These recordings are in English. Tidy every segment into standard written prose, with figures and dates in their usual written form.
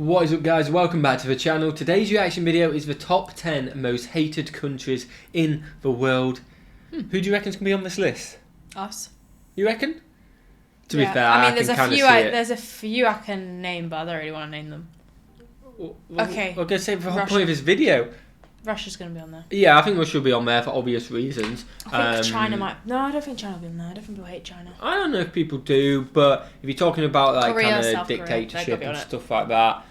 What is up, guys? Welcome back to the channel. Today's reaction video is the top 10 most hated countries in the world. Who do you reckon's going to be on this list? Us. You reckon? To be fair, I mean, there's a few I can name, but I don't really want to name them. Well, okay. I'm going to say for the whole point of this video. Russia's going to be on there. Yeah, I think Russia will be on there for obvious reasons. I think China might... No, I don't think China will be on there. I don't think people hate China. I don't know if people do, but if you're talking about like Korea, kind of South dictatorship and stuff like that,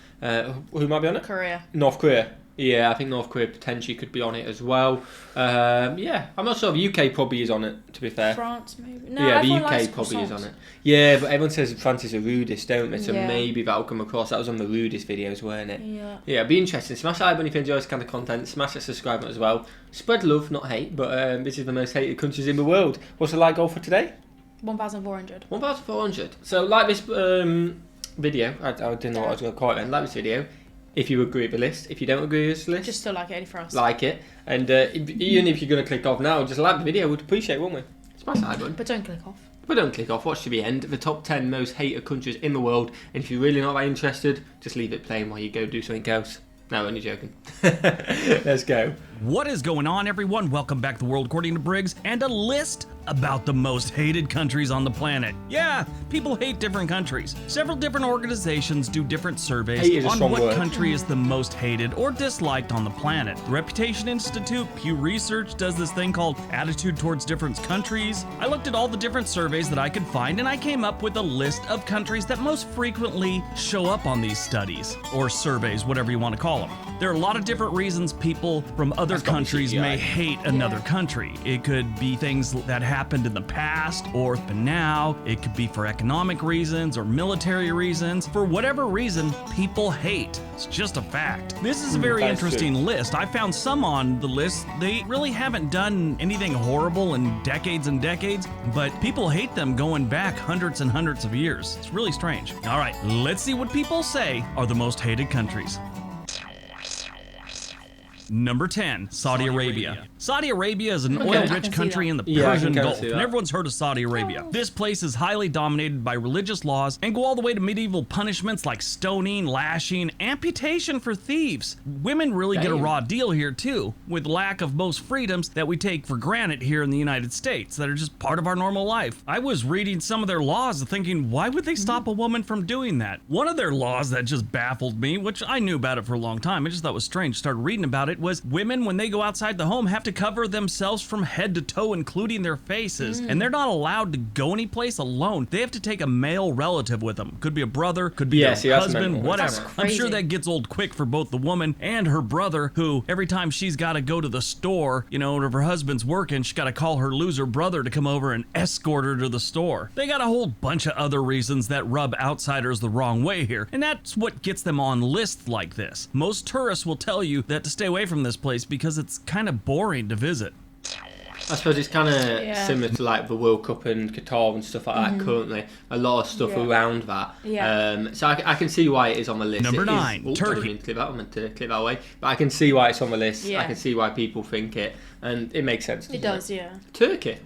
who might be on it? Korea. North Korea. Yeah, I think North Korea potentially could be on it as well. Yeah, I'm not sure. The UK probably is on it, to be fair. France, maybe. No, yeah, the UK probably is on it. Yeah, but everyone says France is the rudest, don't they? So maybe that'll come across. That was on the rudest videos, weren't it? Yeah. Yeah, it'd be interesting. Smash that like button if you enjoy this kind of content. Smash that subscribe button as well. Spread love, not hate. But this is the most hated countries in the world. What's the like goal for today? 1,400. 1,400. So like this video. I didn't know what I was going to call it then. Like this video. If you agree with the list, if you don't agree with this list, just still like it for us. Like it, and even if you're going to click off now, just like the video. We'd appreciate it, wouldn't we? Smash that like button. But don't click off. But don't click off. Watch to the end. The top 10 most hated countries in the world. And if you're really not that interested, just leave it playing while you go do something else. No, only joking. Let's go. What is going on, everyone? Welcome back to World According to Briggs and a list about the most hated countries on the planet. Yeah, people hate different countries. Several different organizations do different surveys on what country is the most hated or disliked on the planet. The Reputation Institute, Pew Research does this thing called Attitude Towards Different Countries. I looked at all the different surveys that I could find and I came up with a list of countries that most frequently show up on these studies or surveys, whatever you want to call them. There are a lot of different reasons people from other countries may hate another country. It could be things that happened in the past or now. It could be for economic reasons or military reasons. For whatever reason, people hate. It's just a fact. This is a very interesting list. I found some on the list. They really haven't done anything horrible in decades and decades, but people hate them going back hundreds and hundreds of years. It's really strange. All right, let's see what people say are the most hated countries. Number 10, Saudi Arabia. Saudi Arabia is an oil-rich country in the Persian Gulf, and everyone's heard of Saudi Arabia. This place is highly dominated by religious laws and go all the way to medieval punishments like stoning, lashing, amputation for thieves. Women really get a raw deal here too, with lack of most freedoms that we take for granted here in the United States that are just part of our normal life. I was reading some of their laws thinking, why would they stop a woman from doing that? One of their laws that just baffled me, which I knew about it for a long time, I just thought it was strange, started reading about it, was women, when they go outside the home, have to cover themselves from head to toe, including their faces. And they're not allowed to go any place alone. They have to take a male relative with them. Could be a brother, could be their husband, whatever. I'm sure that gets old quick for both the woman and her brother, who every time she's got to go to the store, you know, if her husband's working, she's got to call her loser brother to come over and escort her to the store. They got a whole bunch of other reasons that rub outsiders the wrong way here, and that's what gets them on lists like this. Most tourists will tell you that to stay away from this place because it's kind of boring to visit. I suppose it's kind of similar to like the World Cup and Qatar and stuff like that currently. A lot of stuff around that. So I can see why it is on the list. Number 9, Turkey. I meant to click that away. But I can see why it's on the list. I can see why people think it. And it makes sense. It does, yeah. Turkey.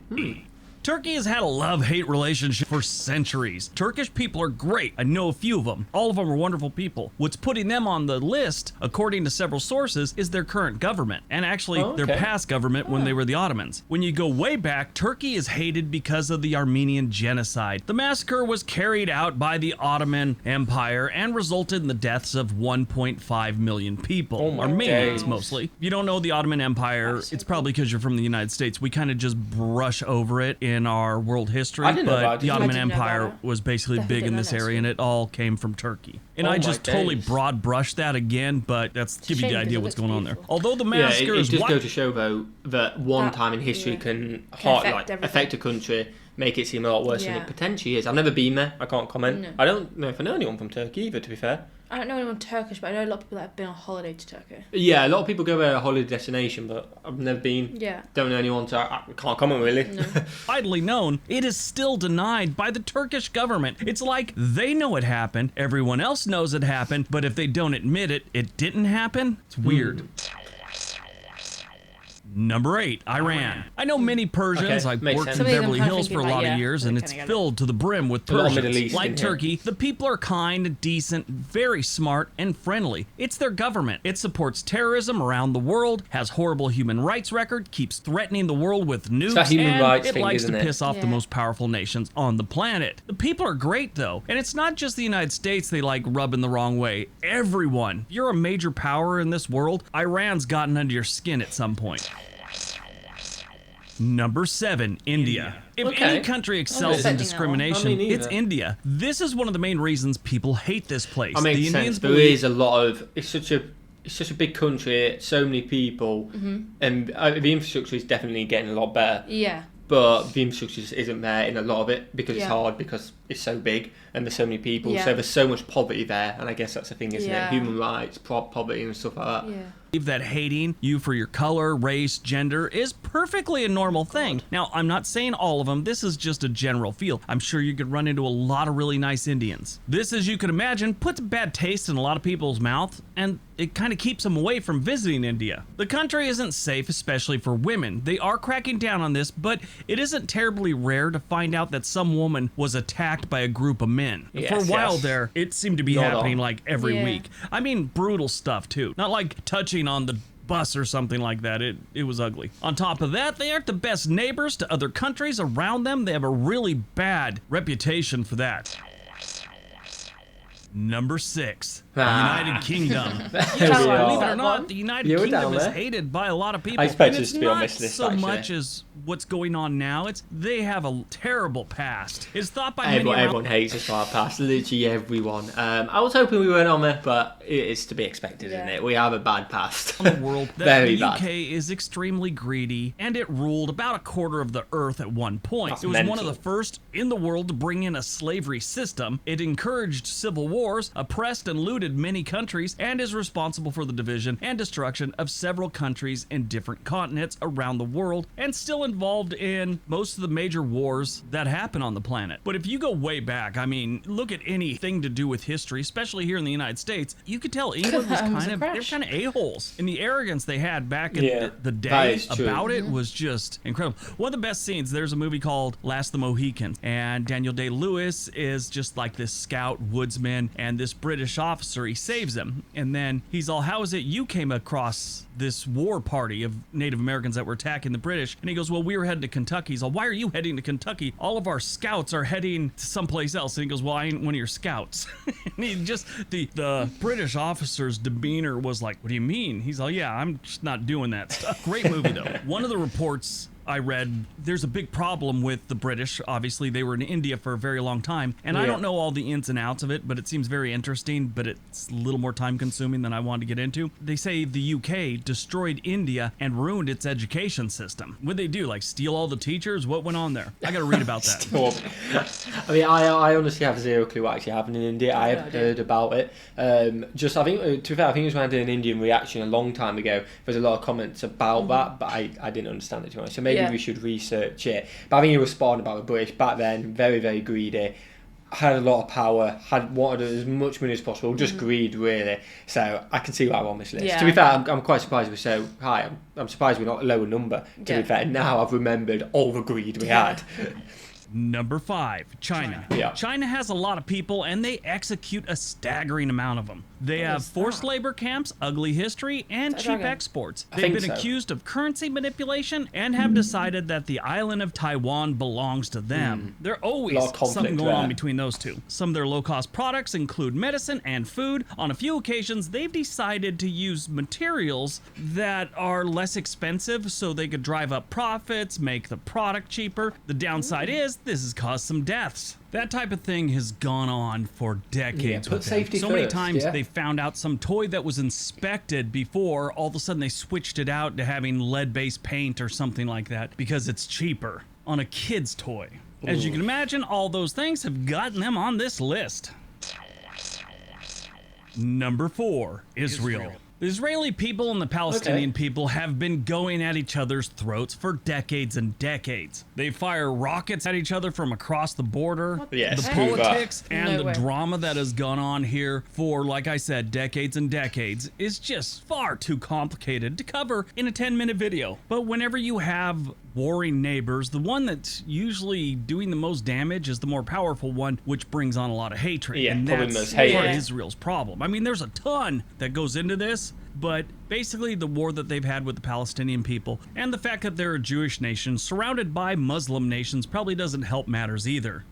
Turkey has had a love-hate relationship for centuries. Turkish people are great. I know a few of them. All of them are wonderful people. What's putting them on the list, according to several sources, is their current government, and actually their past government when they were the Ottomans. When you go way back, Turkey is hated because of the Armenian genocide. The massacre was carried out by the Ottoman Empire and resulted in the deaths of 1.5 million people. Armenians, mostly. If you don't know the Ottoman Empire, it's probably because you're from the United States. We kind of just brush over it in our world history, but the Ottoman Empire was basically big in this area, and it all came from Turkey. And I just totally broad brushed that again, but that's give you the idea what's going on there. Although the massacre it just goes to show though that one time in history can affect a country, make it seem a lot worse than it potentially is. I've never been there. I can't comment. I don't know if I know anyone from Turkey either, to be fair. I don't know anyone Turkish, but I know a lot of people that have been on holiday to Turkey. Yeah, a lot of people go there a holiday destination, but I've never been. Yeah. Don't know anyone, so I can't comment really. No. Widely known, it is still denied by the Turkish government. It's like they know it happened, everyone else knows it happened, but if they don't admit it, it didn't happen. It's weird. Number 8, Iran. I know many Persians. I've worked in Beverly Hills for a lot of years, and it's filled to the brim with Persians. Like Turkey, the people are kind, decent, very smart, and friendly. It's their government. It supports terrorism around the world, has horrible human rights record, keeps threatening the world with nukes, and it likes to piss off the most powerful nations on the planet. The people are great, though, and it's not just the United States they like rubbing the wrong way. Everyone. If you're a major power in this world, Iran's gotten under your skin at some point. Number 7, India. If any country excels in discrimination, it's India. This is one of the main reasons people hate this place. I mean, there is a lot of... It's such a big country, so many people, and the infrastructure is definitely getting a lot better. Yeah. But the infrastructure just isn't there in a lot of it because it's hard, because it's so big and there's so many people. So there's so much poverty there, and I guess that's the thing, isn't it? Human rights, poverty and stuff like that. That hating you for your color, race, gender is perfectly a normal thing. Now, I'm not saying all of them. This is just a general feel. I'm sure you could run into a lot of really nice Indians. This, as you can imagine, puts a bad taste in a lot of people's mouth, and it kind of keeps them away from visiting India. The country isn't safe, especially for women. They are cracking down on this, but it isn't terribly rare to find out that some woman was attacked by a group of men. For a while there, it seemed to be happening like every week. I mean, brutal stuff too. Not like touching on the bus or something like that. It was ugly. On top of that, they aren't the best neighbors to other countries around them. They have a really bad reputation for that. Number 6, the United Kingdom. Believe it or not, the United Kingdom is hated by a lot of people. I expect this to be on this list, so much as what's going on now. They have a terrible past. It's thought by many everyone hates us for our past. Literally everyone. I was hoping we weren't on there, but it's to be expected, isn't it? We have a bad past. The world that the UK is extremely greedy, and it ruled about a quarter of the earth at one point. It was one of the first in the world to bring in a slavery system. It encouraged civil wars, oppressed and looted many countries, and is responsible for the division and destruction of several countries in different continents around the world, and still involved in most of the major wars that happen on the planet. But if you go way back, I mean, look at anything to do with history, especially here in the United States, you could tell England was they're kind of a-holes. And the arrogance they had back in the day about it was just incredible. One of the best scenes, there's a movie called Last of the Mohicans, and Daniel Day-Lewis is just like this scout woodsman, and this British officer, he saves him, and then he's all, how is it you came across this war party of Native Americans that were attacking the British? And he goes, well, we were heading to Kentucky. He's all, why are you heading to Kentucky? All of our scouts are heading to someplace else. And he goes, well, I ain't one of your scouts. And he just, the British officer's demeanor was like, what do you mean? He's all, yeah, I'm just not doing that stuff. Great movie, though. One of the reports I read, there's a big problem with the British. Obviously, they were in India for a very long time, and I don't know all the ins and outs of it, but it seems very interesting, but it's a little more time-consuming than I wanted to get into. They say the UK destroyed India and ruined its education system. What'd they do, like steal all the teachers? What went on there? I gotta read about that. I mean, I honestly have zero clue what actually happened in India. I have heard about it. I think, to be fair, I think it was when I did an Indian reaction a long time ago. There's a lot of comments about that, but I didn't understand it too much. So maybe we should research it. But I think you were spot on about the British back then. Very, very greedy. Had a lot of power. Wanted as much money as possible. Just greed, really. So I can see why I'm on this list. To be fair, I'm quite surprised we're so high. I'm surprised we're not a lower number. To be fair, now I've remembered all the greed we had. Number 5, China. China has a lot of people, and they execute a staggering amount of them. They have forced labor camps, ugly history, and cheap exports. They've been accused of currency manipulation and have decided that the island of Taiwan belongs to them. There's always something going on between those two. Some of their low-cost products include medicine and food. On a few occasions, they've decided to use materials that are less expensive so they could drive up profits, make the product cheaper. The downside is this has caused some deaths. That type of thing has gone on for decades. Put safety so first, many times they found out some toy that was inspected before, all of a sudden they switched it out to having lead-based paint or something like that because it's cheaper on a kid's toy. As you can imagine, all those things have gotten them on this list. Number 4, Israel. The Israeli people and the Palestinian people have been going at each other's throats for decades and decades. They fire rockets at each other from across the border. Yes, the politics and the drama that has gone on here for, like I said, decades and decades is just far too complicated to cover in a 10-minute video. But whenever you have warring neighbors, the one that's usually doing the most damage is the more powerful one, which brings on a lot of hatred. Yeah, and probably that's most hate. part of Israel's problem. I mean, there's a ton that goes into this, but basically the war that they've had with the Palestinian people and the fact that they're a Jewish nation surrounded by Muslim nations probably doesn't help matters either.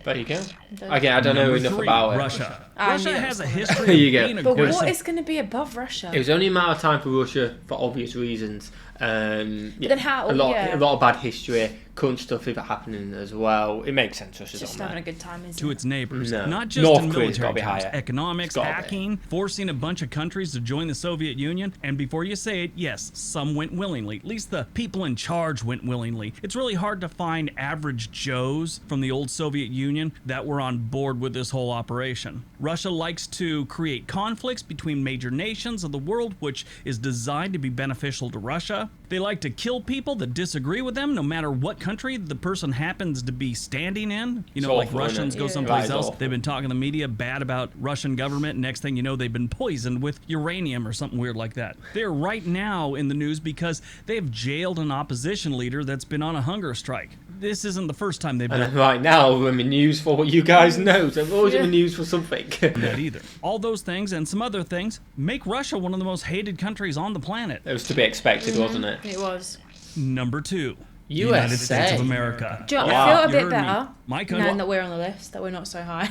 There you go. Again, I don't know enough about it. Russia. Russia has a history of being But what is going to be above Russia? It was only a matter of time for Russia, for obvious reasons. Then how? A lot of bad history, current stuff happening as well. It makes sense. Russia's just on having a good time, isn't to it? its neighbors, No. not just North in Korea's military gotta be terms, higher. economics, hacking, forcing a bunch of countries to join the Soviet Union. And before you say it, yes, some went willingly. At least the people in charge went willingly. It's really hard to find average Joes from the old Soviet Union that were on board with this whole operation. Russia likes to create conflicts between major nations of the world, which is designed to be beneficial to Russia. They like to kill people that disagree with them, no matter what country the person happens to be standing in. You know, like Russians go someplace else. They've been talking to the media bad about Russian government. Next thing you know, they've been poisoned with uranium or something weird like that. They're right now in the news because they've jailed an opposition leader that's been on a hunger strike. This isn't the first time they've been. And right now, we're in the news for what you guys know. So we're always in the news for something. Not either. All those things and some other things make Russia one of the most hated countries on the planet. It was to be expected, wasn't it? It was. Number 2. USA. United States of America. Do you know, I feel a bit better My country. now that we're on the list, that we're not so high.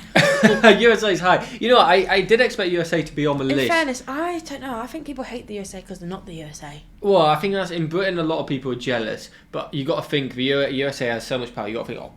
USA's high. You know what? I did expect USA to be on the list. In fairness, I don't know. I think people hate the USA because they're not the USA. Well, I think that's in Britain. A lot of people are jealous, but you got to think the USA has so much power. You got to think,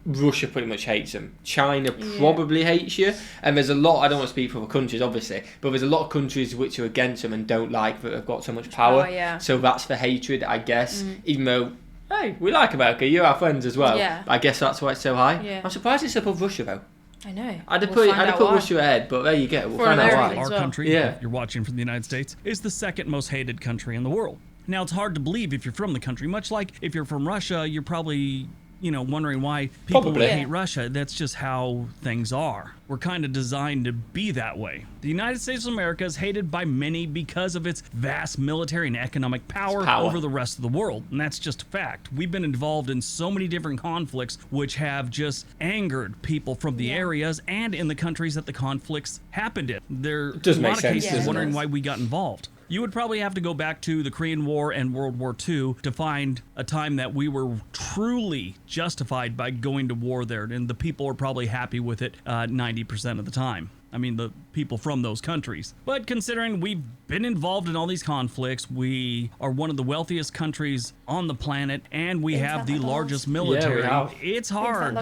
Russia pretty much hates them. China probably hates you, and there's a lot. I don't want to speak for other countries, obviously, but there's a lot of countries which are against them and don't like that they've got so much power. So that's the hatred, I guess. Even though, hey, we like America. You're our friends as well. Yeah. I guess that's why it's so high. Yeah. I'm surprised it's above Russia though. I know. I'd have put Russia ahead, but there you go. We'll find out why. Our country, if you're watching from the United States, is the second most hated country in the world. Now, it's hard to believe if you're from the country. Much like if you're from Russia, you're probably, wondering why people would hate Russia. That's just how things are. We're kind of designed to be that way. The United States of America is hated by many because of its vast military and economic power over the rest of the world. And that's just a fact. We've been involved in so many different conflicts which have just angered people from the areas and in the countries that the conflicts happened in. There are a lot of cases wondering why we got involved. You would probably have to go back to the Korean War and World War II to find a time that we were truly justified by going to war there, and the people were probably happy with it 90% of the time. I mean, the people from those countries. But considering we've been involved in all these conflicts, we are one of the wealthiest countries on the planet, and we have the largest military. It's hard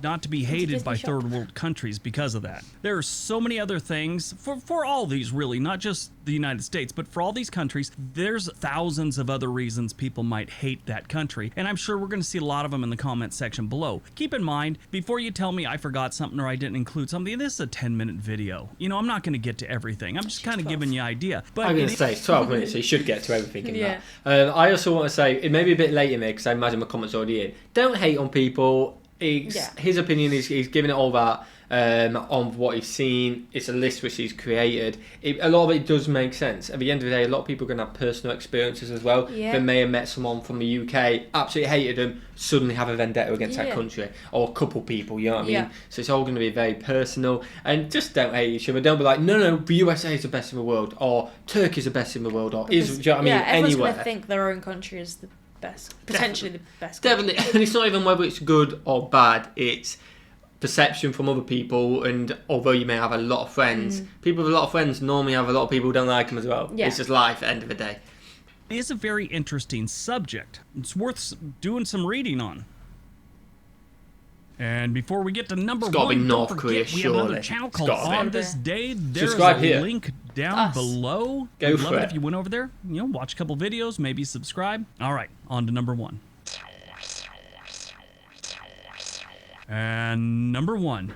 not to be hated by third world countries because of that. There are so many other things for all these, really, not just the United States, but for all these countries, there's thousands of other reasons people might hate that country. And I'm sure we're going to see a lot of them in the comment section below. Keep in mind, before you tell me I forgot something or I didn't include something, this is a 10-minute video. I'm not going to get to everything. I'm just kind of giving you an idea. But I'm going to say it's 12 minutes, so you should get to everything in that. I also want to say, it may be a bit late in there because I imagine my comment's already in. Don't hate on people. His opinion is he's giving it all that on what he's seen. It's a list which he's created. A lot of it does make sense. At the end of the day, a lot of people are going to have personal experiences as well. They may have met someone from the UK, absolutely hated them, suddenly have a vendetta against that country, or a couple people, you know what I mean? So it's all going to be very personal, and just don't hate each other. Don't be like, no, the USA is the best in the world, or Turkey's the best in the world, or do you know what I mean? Everyone's Anywhere. going to think their own country is the best, potentially the best country. Definitely, and it's not even whether it's good or bad, it's perception from other people. And although you may have a lot of friends, people with a lot of friends normally have a lot of people who don't like them as well. It's just life at the end of the day. It is a very interesting subject. It's worth doing some reading on. And before we get to number one, don't forget we have another channel called On This Day. There's a link down below. I'd love it if you went over there, watch a couple videos, maybe subscribe. All right, on to number one. And number one,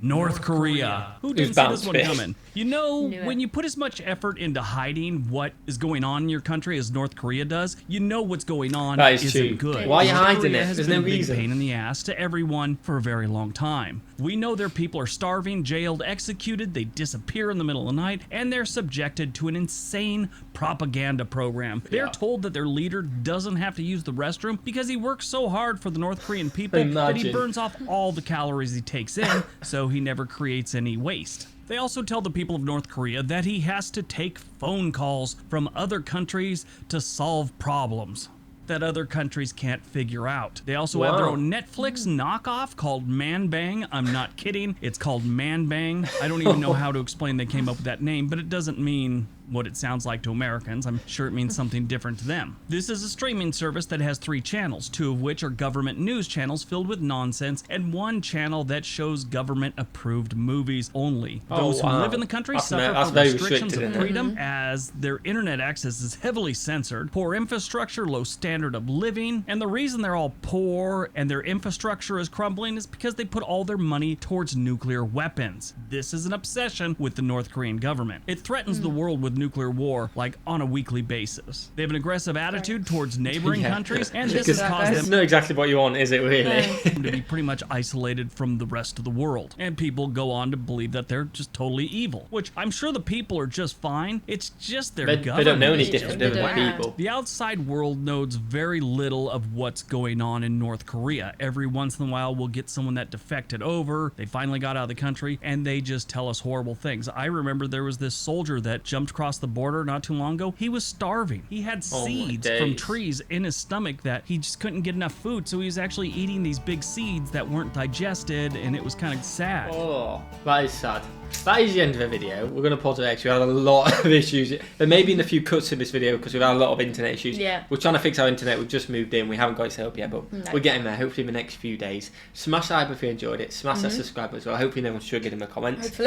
North Korea. Who didn't see this one coming? You know, when you put as much effort into hiding what is going on in your country as North Korea does, you know what's going on isn't good. Why are you North hiding Korea it? has There's been no a big reason. pain in the ass to everyone for a very long time. We know their people are starving, jailed, executed, they disappear in the middle of the night, and they're subjected to an insane propaganda program. They're told that their leader doesn't have to use the restroom because he works so hard for the North Korean people that he burns off all the calories he takes in, so he never creates any waste. They also tell the people of North Korea that he has to take phone calls from other countries to solve problems that other countries can't figure out. They also have their own Netflix knockoff called Man Bang. I'm not kidding. It's called Man Bang. I don't even know how to explain they came up with that name, but it doesn't mean what it sounds like to Americans. I'm sure it means something different to them. This is a streaming service that has 3 channels, 2 of which are government news channels filled with nonsense, and 1 channel that shows government-approved movies only. Those who live in the country suffer from restrictions of freedom, as their internet access is heavily censored, poor infrastructure, low standard of living, and the reason they're all poor and their infrastructure is crumbling is because they put all their money towards nuclear weapons. This is an obsession with the North Korean government. It threatens the world with nuclear war, like on a weekly basis. They have an aggressive attitude towards neighboring countries, and this has caused them... It's not exactly what you want, is it really? to be pretty much isolated from the rest of the world. And people go on to believe that they're just totally evil, which I'm sure the people are just fine. It's just their government. They don't know any different than the people. The outside world knows very little of what's going on in North Korea. Every once in a while, we'll get someone that defected over, they finally got out of the country, and they just tell us horrible things. I remember there was this soldier that jumped across the border not too long ago. He was starving. He had seeds from trees in his stomach that he just couldn't get enough food, so he was actually eating these big seeds that weren't digested, and it was kind of sad. Oh, that is sad. That is the end of the video. We're going to pause it next. We had a lot of issues. There may be in a few cuts in this video because we've had a lot of internet issues. Yeah. We're trying to fix our internet. We've just moved in. We haven't got it set up yet, but we're getting there. Hopefully in the next few days. Smash that if you enjoyed it. Smash that subscribe as well. Hopefully no one's triggered in the comments.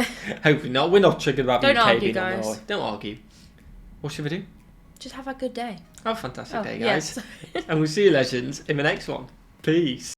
Hopefully not. We're not triggered about Don't UK argue, being guys. on the way. Don't argue. What should we do? Just have a good day. Have a fantastic day, guys. And we'll see you, legends, in the next one. Peace.